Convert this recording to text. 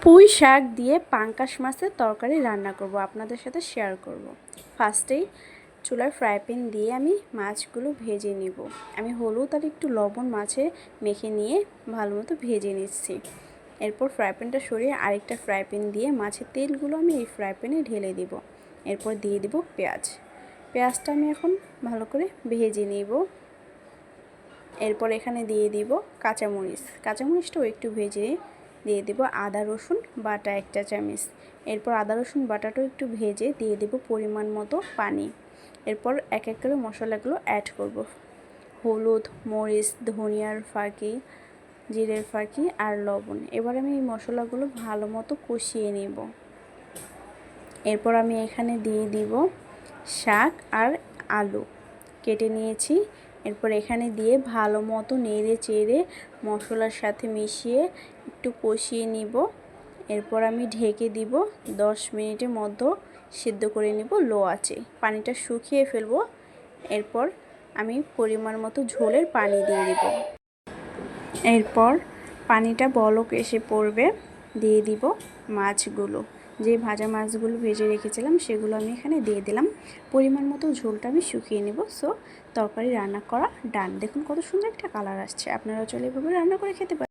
পুঁই শাক দিয়ে পাঙ্গাস মাছের তরকারি রান্না করব, আপনাদের সাথে শেয়ার করব। ফার্স্টেই চুলার ফ্রাই প্যান দিয়ে আমি মাছগুলো ভেজে নিব। আমি হলুদ আর একটু লবণ মাছে মেখে নিয়ে ভালো মতো ভেজে নিচ্ছি। এরপর ফ্রাই প্যানটা সরিয়ে আরেকটা ফ্রাই প্যান দিয়ে মাছের তেলগুলো আমি এই ফ্রাই প্যানে ঢেলে দিব। এরপর দিয়ে দিব পেঁয়াজটা আমি এখন ভালো করে ভেজে নিব। এরপর এখানে দিয়ে দিব কাঁচামরিচটাও একটু ভেজে দিয়ে দিব আদা রসুন বাটা 1 চা চামচ। এরপর আদা রসুন বাটাটাও একটু ভেজে দিয়ে দেব পরিমাণ মতো পানি। এরপর এক এক করে মশলাগুলো অ্যাড করব। হলুদ, মরিচ, ধনিয়ার ফাঁকি, জিরের ফাঁকি আর লবণ। এবার আমি এই মশলাগুলো ভালো মতো কষিয়ে নেব। এরপর আমি এখানে দিয়ে দিব শাক আর আলু কেটে নিয়েছি। এরপর এখানে দিয়ে ভালো মতো নেড়ে চেড়ে মশলার সাথে মিশিয়ে একটু কষিয়ে নিব। এরপর আমি ঢেকে দিব 10 মিনিটের মতো সিদ্ধ করে নিব লো আঁচে। পানিটা শুকিয়ে ফেলবো। এরপর আমি পরিমাণ মতো ঝোলের পানি দিয়ে দিব। এরপর পানিটা বলক এসে পড়বে, দিয়ে দিব মাছগুলো। যে ভাজা মাছগুলো ভেজে রেখেছিলাম সেগুলো আমি এখানে দিয়ে দিলাম। পরিমাণ মতো ঝোলটা আমি শুকিয়ে নেব। সো তরকারি রান্না করা ডান। দেখুন কত সুন্দর একটা কালার আসছে। আপনারা চলে এভাবে রান্না করে খেতে পারেন।